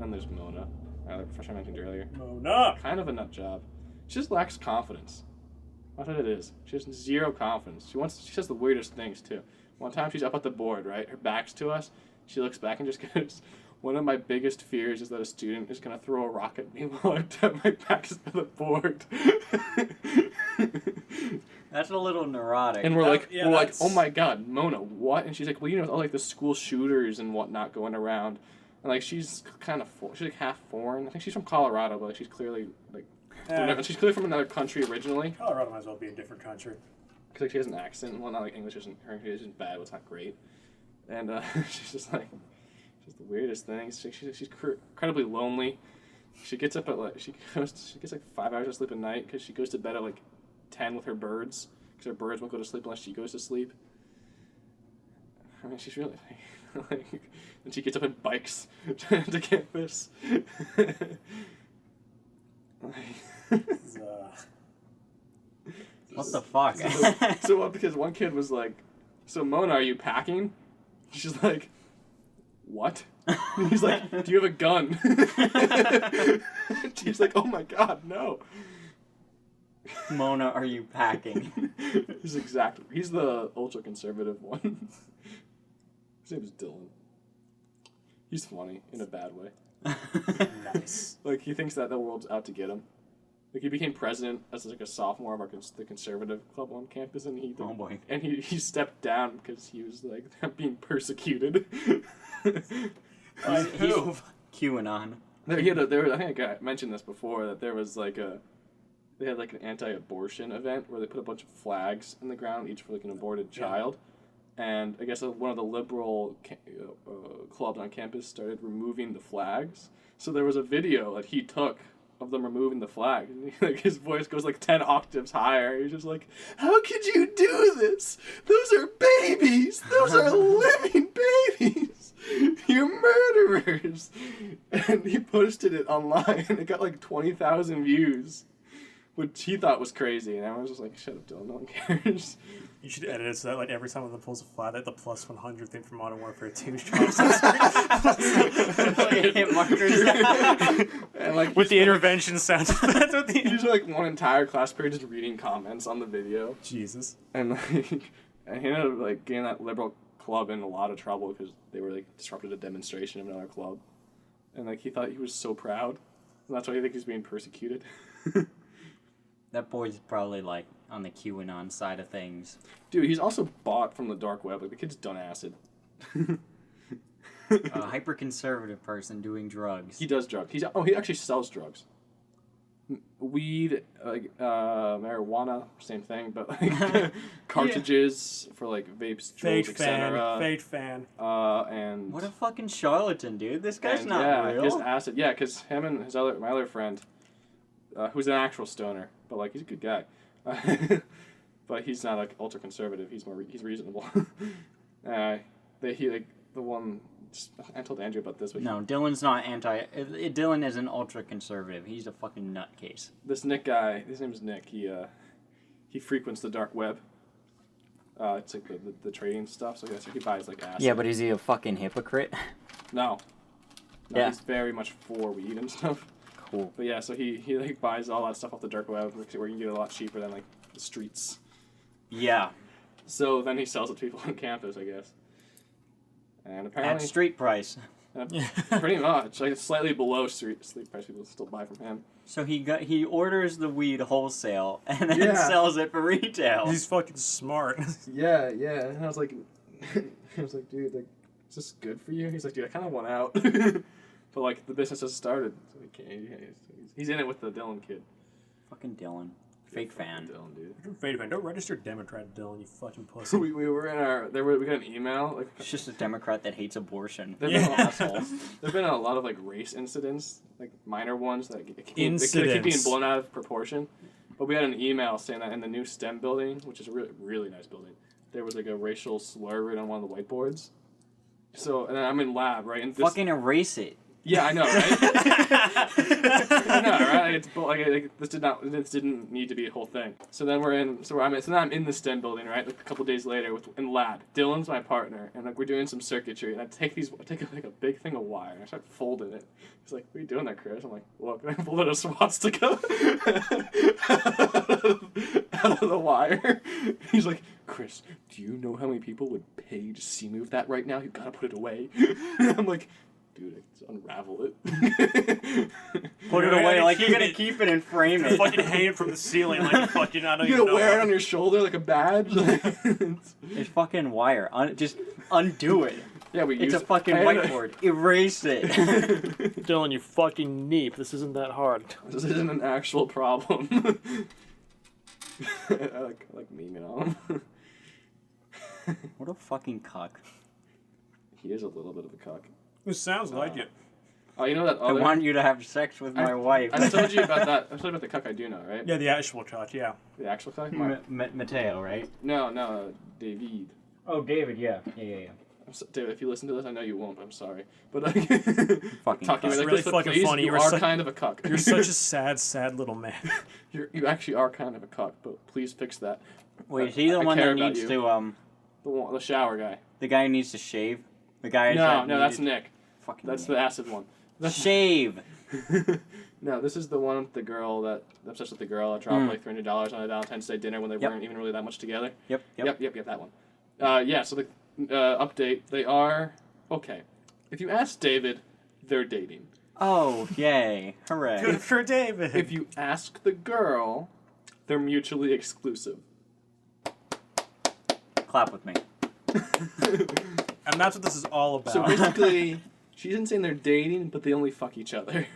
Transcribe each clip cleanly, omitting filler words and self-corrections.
then there's Mona, the professor I mentioned earlier. Mona! Kind of a nut job. She just lacks confidence. That's what it is. She has zero confidence. She says the weirdest things, too. One time she's up at the board, right? Her back's to us. She looks back and just goes, one of my biggest fears is that a student is going to throw a rock at me while my back is to the board. That's a little neurotic. And we're like, oh my god, Mona, what? And she's like, well, you know, all like the school shooters and whatnot going around. And like, she's kind of, she's like half foreign. I think she's from Colorado, but like, she's clearly like, she's clearly from another country originally. Colorado might as well be a different country. Because like, she has an accent. Well, not like English isn't, her English isn't bad, but it's not great. And she's just like, just the weirdest things. She's incredibly lonely. She gets up at like, she gets like 5 hours of sleep a night because she goes to bed at like 10 with her birds. Because her birds won't go to sleep unless she goes to sleep. I mean, she's really like, and she gets up and bikes to campus. What the fuck? So because one kid was like, so Mona, are you packing? She's like, what? And he's like, do you have a gun? She's like, oh my god, no. Mona, are you packing? He's the ultra-conservative one. His name is Dylan. He's funny, in a bad way. Nice. Like, he thinks that the world's out to get him. Like, he became president as like a sophomore of the conservative club on campus, and he stepped down because he was like being persecuted. He's QAnon. I think I mentioned this before, that there was like they had like an anti-abortion event where they put a bunch of flags in the ground, each for like an aborted child. And I guess one of the liberal clubs on campus started removing the flags. So there was a video that he took of them removing the flag. And like, his voice goes like 10 octaves higher. He's just like, how could you do this? Those are babies! Those are living babies! You're murderers! And he posted it online and it got like 20,000 views. Which he thought was crazy, and I was just like, shut up, Dylan, no one cares. You should edit it so that like every time one pulls a flag, that the plus 100 thing from Modern Warfare 2 drops. Hit markers. And like with the intervention sound. That's what the usually like one entire class period just reading comments on the video. Jesus. And like, and he ended up like getting that liberal club in a lot of trouble because they were like disrupted a demonstration of another club, and like he thought he was so proud, and that's why he thinks he's being persecuted. That boy's probably, like, on the QAnon side of things. Dude, he's also bought from the dark web. Like, the kid's done acid. A hyper-conservative person doing drugs. He does drugs. He actually sells drugs. Weed, like, marijuana, same thing, but, like, cartridges for, like, vapes, jewels, etc. Fake fan. And... What a fucking charlatan, dude. This guy's not real. Yeah, he has acid. Yeah, because him and my other friend, who's an actual stoner, but like he's a good guy, but he's not like ultra conservative. He's reasonable. I told Andrew about this. No, Dylan's not Dylan is an ultra conservative. He's a fucking nutcase. This Nick guy, his name is Nick. He frequents the dark web. It's like the trading stuff. So he buys like acid. Yeah, but is he a fucking hypocrite? No, yeah. He's very much for weed and stuff. Cool. But yeah, so he like buys all that stuff off the dark web where you can get it a lot cheaper than like the streets. Yeah. So then he sells it to people on campus, I guess. And apparently at street price. Pretty much, like slightly below street price. People still buy from him. So he orders the weed wholesale and then sells it for retail. He's fucking smart. Yeah. And I was like, dude, like, is this good for you? He's like, dude, I kind of want out. But, like, the business has started. So he's in it with the Dylan kid. Fucking Dylan. Fake fan. Dylan, dude. Fake fan. Don't register Democrat, Dylan, you fucking pussy. we were in we got an email. Like, it's just a Democrat that hates abortion. There've been a lot of, like, race incidents, like, minor ones that keep being blown out of proportion. But we had an email saying that in the new STEM building, which is a really, really nice building, there was, like, a racial slur written on one of the whiteboards. So, and then I'm in lab, right? And fucking erase it. Yeah, I know, right? I know, right? This didn't need to be a whole thing. So then now I'm in the STEM building, right? Like a couple days later in lab. Dylan's my partner, and like we're doing some circuitry, and I take like a big thing of wire, and I start folding it. He's like, "What are you doing there, Chris?" I'm like, "Look," and I folded a swastika out of the wire. He's like, "Chris, do you know how many people would pay to see me with that right now? You gotta put it away." I'm like, dude, I can unravel it. Put it away like you're gonna keep it and frame it. Fucking hang it from the ceiling like fucking I don't You even gonna know. wear it on your shoulder like a badge? It's fucking wire. Just undo it. Yeah, It's a fucking whiteboard. Erase it. Dylan, you fucking neep. This isn't that hard. This isn't an actual problem. I like memeing on him. What a fucking cuck. He is a little bit of a cuck. It sounds like it. Oh, you know that I other... want you to have sex with my wife. I told you about that. I told you about the cuck I do know, right? Yeah, the actual cuck, yeah. The actual cuck? Mateo, right? No, David. Oh, David, yeah. David, if you listen to this, I know you won't, but I'm sorry. But Fucking talking It's like really this, but fucking please, funny. you You're are such- kind of a cuck. You're such a sad little man. You actually are kind of a cuck, but please fix that. Wait, is he the I one care that about needs you. to, The shower guy. the guy who needs to shave? The guy No, that's Nick. Fucking That's Nick. the acid one. Shave! No, this is the one with the girl that obsessed with the girl that dropped like $300 on a Valentine's Day dinner when they weren't even really that much together. Yep. Yep, that one. Yeah, so the update, they are okay. If you ask David, they're dating. Oh, yay. Hooray. Good for David. If you ask the girl, they're mutually exclusive. Clap with me. And that's what this is all about. So basically, she isn't saying they're dating, but they only fuck each other.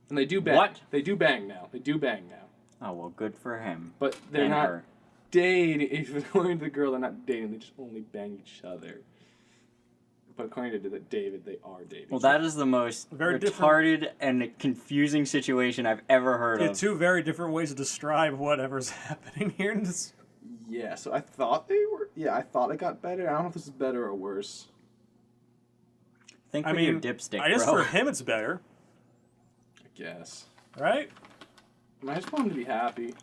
And they do bang. What? They do bang now. Oh, well, good for him. But they're And not her. dating. If according to the girl, they're not dating. They just only bang each other. But according to David, they are dating. Well, that is the most Very retarded and confusing situation I've ever heard Yeah, of. two very different ways to describe whatever's happening here in this. Yeah, so I thought they were... Yeah, I thought it got better. I don't know if this is better or worse. Think I with mean, your dipstick, I guess bro. for him it's better, I guess. right? I just want him to be happy.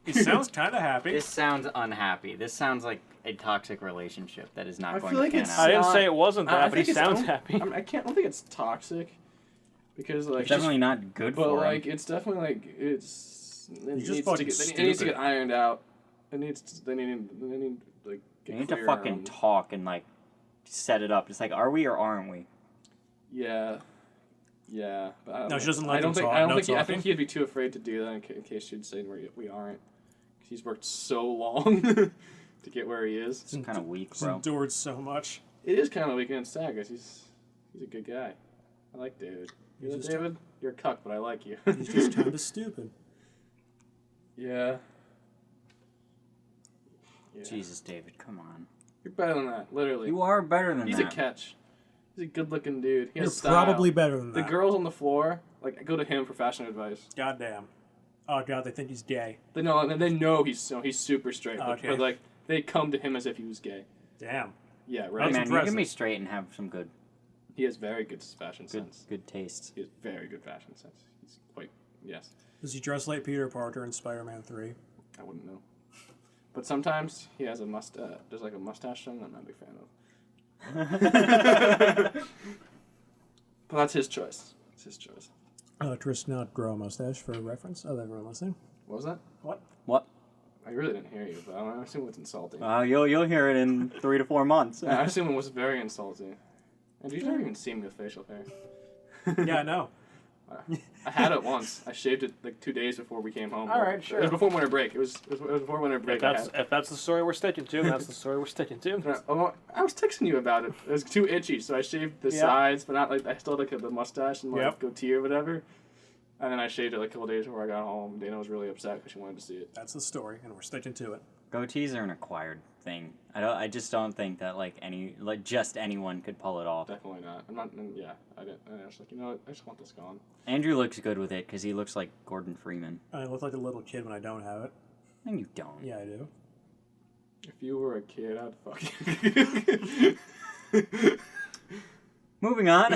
He sounds kind of happy. This sounds unhappy. This sounds like a toxic relationship that is not I going feel to like pan it's- I out. didn't not- say it wasn't that, but he think it's- sounds I don't- happy. I don't think it's toxic. Because, like... It's definitely not good But, for like, him. it's definitely, like, it's... It just needs fucking it needs to get stupid. ironed out. They need, like, You get need to clear fucking on- talk and, like, set it up. It's like, are we or aren't we? Yeah. Yeah. But I don't No, know. she doesn't let I don't them think, talk. I don't No think I talking. think he'd be too afraid to do that in case she'd say we aren't. 'Cause he's worked so long to get where he is. It's kind of weak, He's bro. endured so much. It is kind of weak and sad because he's a good guy. I like David. You know, He's just- David, you're a cuck, but I like you. He's just kind of stupid. Yeah. Jesus, David, come on. You're better than that, literally. You are better than He's that. a catch. He's a good-looking dude. He You're has style. probably better than The that. girls on the floor, like, go to him for fashion advice. Goddamn. Oh god, they think he's gay. They know he's super straight, Okay. but like they come to him as if he was gay. Damn. Yeah, Hey, right. man, you impressive. can be straight and have some good He has very good fashion sense. good taste. He has very good fashion sense. He's quite yes. Does he dress like Peter Parker in Spider-Man 3? I wouldn't know. But sometimes he has a mustache. There's like a mustache thing I'm not a big fan of. But that's his choice. It's his choice. Tris not grow a mustache for reference of everyone listening. What was that? What? What? I really didn't hear you, but I assume it's insulting. You'll hear it in 3 to 4 months. I assume it was very insulting. And you've never even seen me with facial hair. Yeah, I know. I had it once. I shaved it like 2 days before we came home. All right, sure. It was before winter break. It was before winter break. If that's the story we're sticking to, that's the story we're sticking to. I was texting you about it. It was too itchy, so I shaved the Yeah. sides, but not like I still had like the mustache and like Yep. goatee or whatever. And then I shaved it like a couple days before I got home. Dana was really upset because she wanted to see it. That's the story, and we're sticking to it. Goatees are an acquired thing. I just don't think that just anyone could pull it off. Definitely not. I'm not. Yeah, I didn't. And I was like, you know what? I just want this gone. Andrew looks good with it because he looks like Gordon Freeman. I look like a little kid when I don't have it. And you don't. Yeah, I do. If you were a kid, I'd fuck you. Moving on.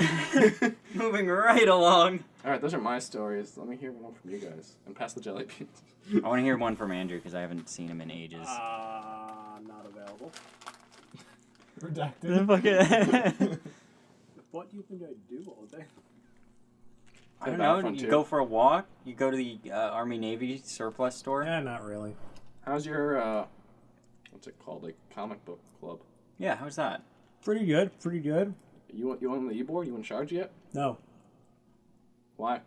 Moving right along. All right, those are my stories. Let me hear one from you guys. And pass the jelly beans. I want to hear one from Andrew because I haven't seen him in ages. Not available. Redacted. What do you think I do all day? I don't That know. fun You too. go for a walk. You go to the Army Navy surplus store. Yeah, not really. How's your, what's it called? Like, comic book club? Yeah, how's that? Pretty good. Pretty good. You on the e-board? You in charge yet? No, Why?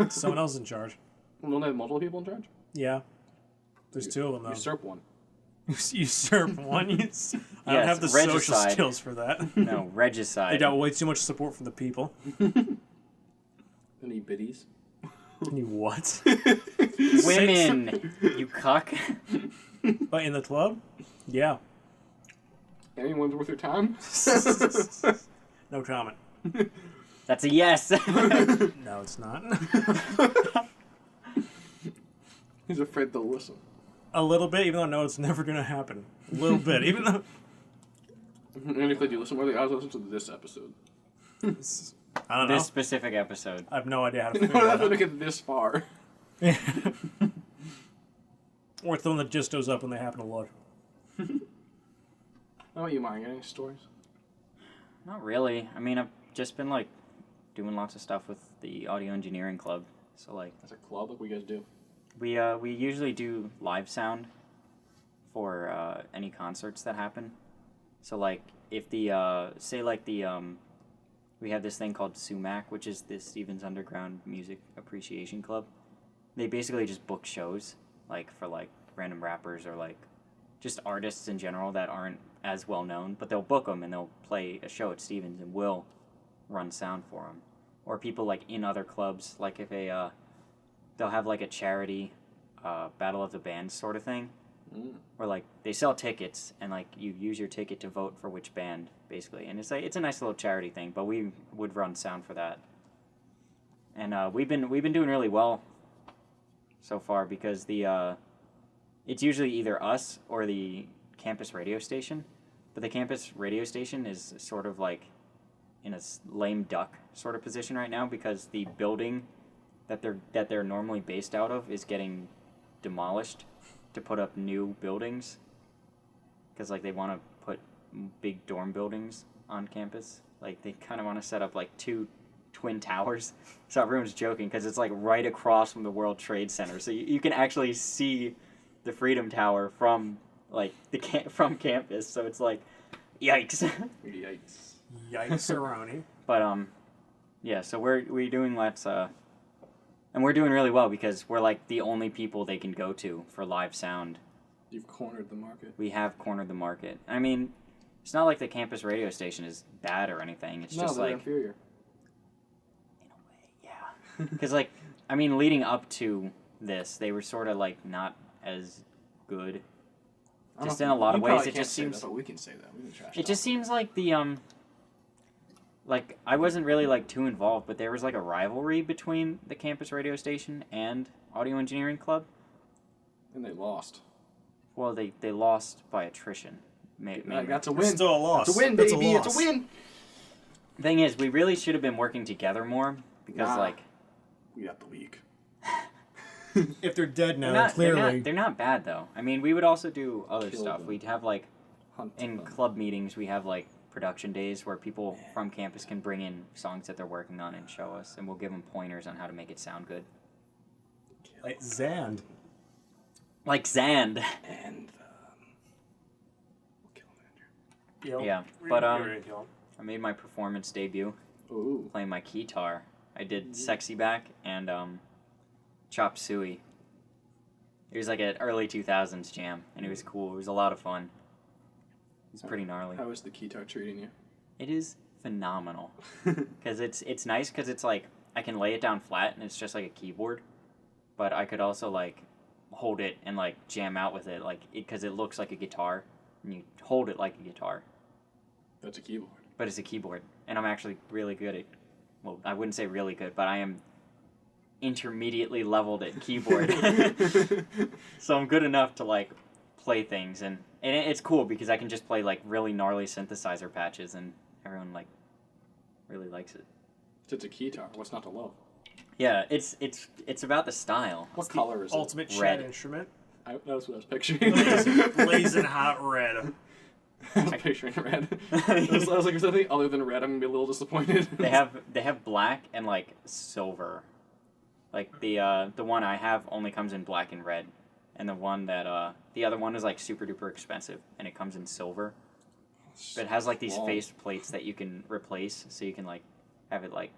someone else in charge. Don't they have multiple people in charge? Yeah. There's two of them, though. Usurp one. Usurp one. I don't have the social regicide. skills for that. No, regicide. They got way too much support from the people. Any biddies? You what? Women, you cuck. But in the club? Yeah. Anyone's worth your time? No comment. That's a yes. No, it's not. He's afraid they'll listen. A little bit, even though I know it's never going to happen. A little bit, even though... And if they do listen, what are they? I was listening to this episode. I don't know. This specific episode. I have no idea how to No, figure that's that when they get this far. out. Or it's the one that just goes up when they happen to look. How about you, Mike? Any stories? Not really. I mean, I've just been like doing lots of stuff with the audio engineering club. So like As a club, like we guys do. we usually do live sound for any concerts that happen. So like if the say like the we have this thing called SUMAC, which is the Stevens Underground Music Appreciation Club. They basically just book shows like for like random rappers or like just artists in general that aren't as well known, but they'll book them and they'll play a show at Stevens and we'll run sound for them. Or people like in other clubs, like if they'll have like a charity battle of the bands sort of thing, where like they sell tickets and like you use your ticket to vote for which band basically, and it's like it's a nice little charity thing. But we would run sound for that, and we've been doing really well so far because it's usually either us or the campus radio station, but the campus radio station is sort of like in a lame duck sort of position right now because the building that they're normally based out of is getting demolished to put up new buildings because like they want to put big dorm buildings on campus. Like they kind of want to set up like 2 twin towers. So everyone's joking because it's like right across from the World Trade Center, so you can actually see the Freedom Tower from like from campus. So it's like, yikes. Yikes. Yikes-a-roni. But yeah. So we're doing lots and we're doing really well because we're like the only people they can go to for live sound. You've cornered the market. We have cornered the market. I mean, it's not like the campus radio station is bad or anything. It's No, just they're like inferior. in a way, yeah. Because like I mean, leading up to this, they were sort of like not as good. I don't Just know in a lot of you ways, probably it can't just say seems. that, but we can say that. We can trash It talk. just seems like the like I wasn't really like too involved, but there was like a rivalry between the campus radio station and audio engineering club. And they lost. Well, they lost by attrition. Mainly. That's a It's win. still a loss. It's a win, That's baby. It's a loss. win. Thing is, we really should have been working together more because Nah. like We got the week. If they're dead now, they're not, clearly. they're not bad though. I mean, we would also do other Kill stuff. them. We'd have like Hunt in them. club meetings, we have like production days where people from campus can bring in songs that they're working on and show us, and we'll give them pointers on how to make it sound good. Like Zand. Like Zand. And we'll kill him, Andrew. Yeah, but I made my performance debut Ooh. playing my guitar. I did Sexy Back and Chop Suey. It was like an early 2000s jam, and it was cool. It was a lot of fun. It was pretty gnarly. How is the guitar treating you? It is phenomenal because it's nice because it's like I can lay it down flat and it's just like a keyboard, but I could also like hold it and like jam out with it like because it looks like a guitar and you hold it like a guitar, That's a keyboard. but it's a keyboard, and I'm actually really good at. Well, I wouldn't say really good, but I am intermediately leveled at keyboard, so I'm good enough to like play things and it's cool because I can just play like really gnarly synthesizer patches and everyone like really likes it. It's a guitar. What's not to love? Yeah, it's about the style. What color is Ultimate Red. Shed instrument. it? That's what I was picturing. Blazing hot red. I was picturing red. I was like, if something other than red, I'm gonna be a little disappointed. They have black and like silver. Like the one I have only comes in black and red, and the one that the other one is like super duper expensive, and it comes in silver. But it has like these Long. face plates that you can replace, so you can like have it like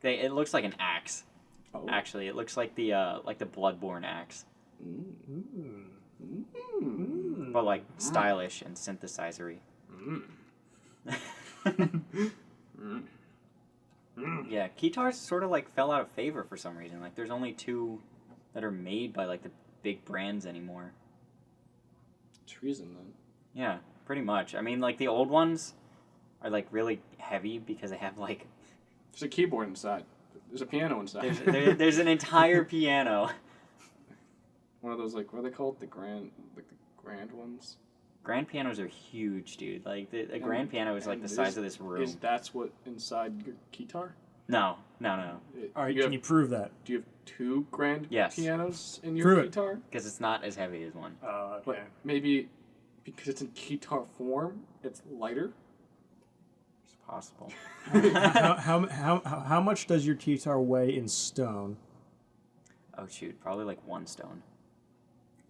it looks like an axe. Oh. Actually, it looks like the Bloodborne axe, but like stylish and synthesizery. Yeah, guitars sort of like fell out of favor for some reason. Like there's only 2 that are made by like the big brands anymore. Treason, then. Yeah, pretty much. I mean, like the old ones are like really heavy because they have like There's a keyboard inside. There's a piano inside. there's an entire piano. One of those, like, what are they called? The grand ones? Grand pianos are huge, dude. Like a grand piano is like the size of this room. That's what inside your guitar? No. All right, can you prove that? Do you have 2 grand Yes. pianos in your Prove it. guitar? Because it's not as heavy as one. Oh, But okay. maybe because it's in guitar form, it's lighter? It's possible. How much does your guitar weigh in stone? Oh shoot, probably like 1 stone.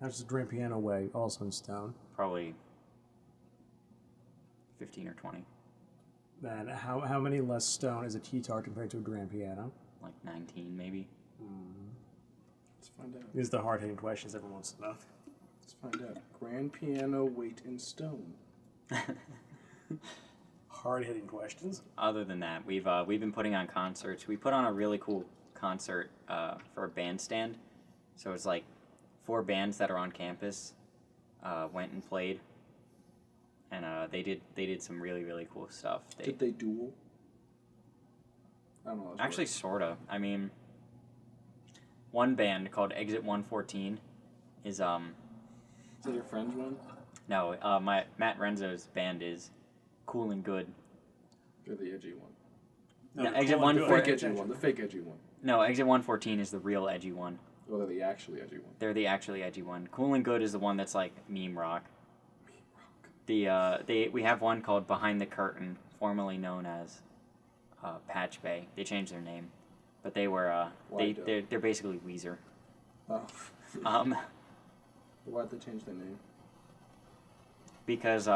How much does the grand piano weigh, also in stone? Probably 15 or 20. Then how many less stone is a guitar compared to a grand piano? Like 19 maybe. Let's find out. These are the hard-hitting questions everyone wants to know. Let's find out. Grand piano weight in stone. Hard-hitting questions. Other than that, we've been putting on concerts. We put on a really cool concert for a bandstand. So it's like 4 bands that are on campus went and played, and they did some really really cool stuff. Did they duel? I don't know. Actually, sorta. I mean, one band called Exit 114 is Is that your friend's one? no Matt Renzo's band is Cool and Good. They're the edgy one. No, the Exit cool and 114. Fake edgy one. The fake edgy one. No, Exit 114 is the real edgy one. Well, they're the actually edgy one. They're the actually edgy one. Cool and Good is the one that's like meme rock. We have one called Behind the Curtain, formerly known as Patch Bay. They changed their name, but they were they're basically Weezer. Oh. Why'd they change their name? Because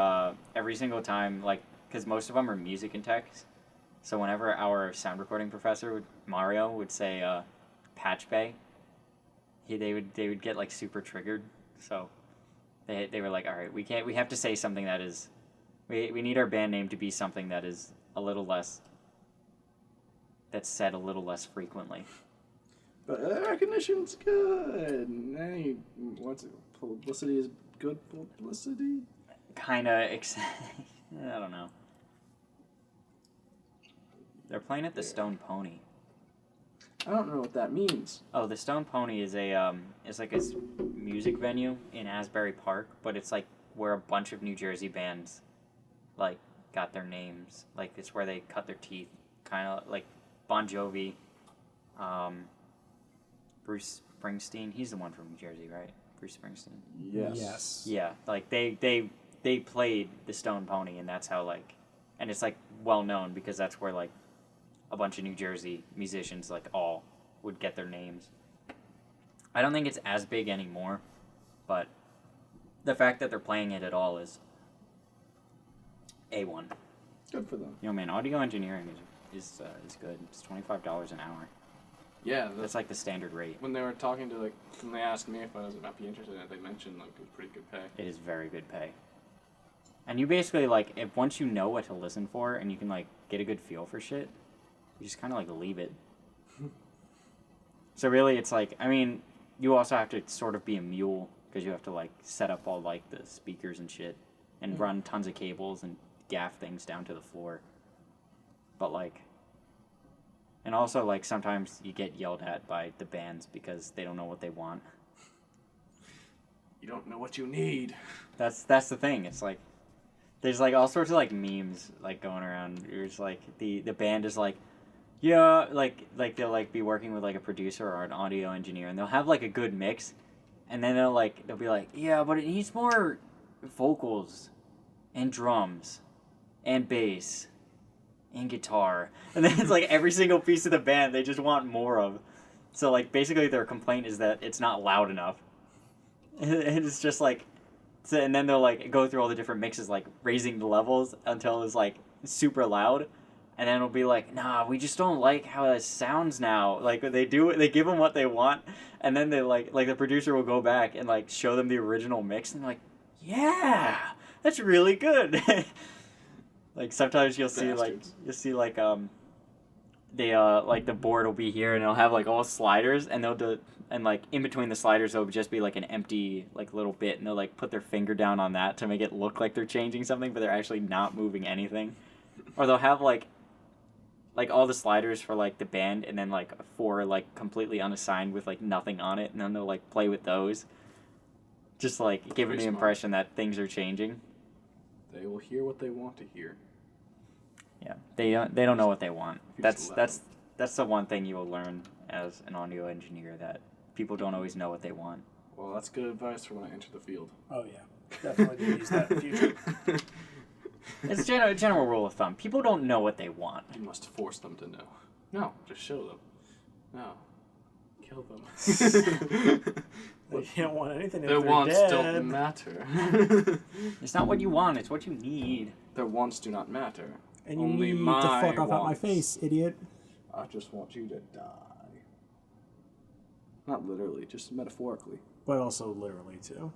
every single time, like, because most of them are music and text, so whenever our sound recording professor Mario would say Patch Bay, they would get like super triggered. So they were like, all right, we have to say something that is, we need our band name to be something that is a little less, that's said a little less frequently. But recognition's good. Hey, publicity is good publicity? Kinda, I don't know. They're playing at the Stone Pony. I don't know what that means. Oh, the Stone Pony is it's like a music venue in Asbury Park, but it's like where a bunch of New Jersey bands, like, got their names. Like, it's where they cut their teeth, kind of like Bon Jovi, Bruce Springsteen. He's the one from New Jersey, right? Bruce Springsteen. Yes. Yeah, like they played the Stone Pony, and that's how, like, and it's like well known because that's where like a bunch of New Jersey musicians like all would get their names. I don't think it's as big anymore, but the fact that they're playing it at all is A1. Good for them. You know, man, audio engineering is good. It's $25 an hour. Yeah, That's like the standard rate. when they were talking to, like, when they asked me if I might be interested in it, they mentioned, like, it was pretty good pay. It is very good pay. And you basically, like, if once you know what to listen for and you can, like, get a good feel for shit, you just kind of, like, leave it. So really, it's like, I mean, you also have to sort of be a mule because you have to, like, set up all, like, the speakers and shit and run tons of cables and gaff things down to the floor. But, like, and also, like, sometimes you get yelled at by the bands because they don't know what they want. You don't know what you need. That's the thing. It's like there's like all sorts of like memes like going around. There's like the band is like, Yeah, like they'll like be working with like a producer or an audio engineer, and they'll have like a good mix, and then they'll be like, yeah, but it needs more vocals, and drums, and bass, and guitar, and then it's like every single piece of the band they just want more of. So like basically their complaint is that it's not loud enough, and it's just like, so, and then they'll like go through all the different mixes, like raising the levels until it's like super loud. And then it'll be like, nah, we just don't like how it sounds now. Like they give them what they want, and then they like the producer will go back and like show them the original mix, and they're like, yeah, that's really good. Like sometimes you'll see they like the board will be here and it'll have like all sliders, and they'll do, and like in between the sliders there'll just be like an empty like little bit, and they'll like put their finger down on that to make it look like they're changing something, but they're actually not moving anything. Or they'll have like all the sliders for like the band, and then like 4 like completely unassigned with like nothing on it, and then they'll like play with those, just like giving the impression that things are changing. They will hear what they want to hear. Yeah, they don't know what they want. That's the one thing you will learn as an audio engineer, that people don't always know what they want. Well, that's good advice for when I enter the field. Oh yeah, definitely do use that in the future. It's a general rule of thumb. People don't know what they want. You must force them to know. No, just show them. No, kill them. They can't want anything if Their they're wants dead. don't matter. It's not what you want, it's what you need. Their wants do not matter. And you Only need my to fuck off out my wants. face, idiot. I just want you to die. Not literally, just metaphorically. But also literally too.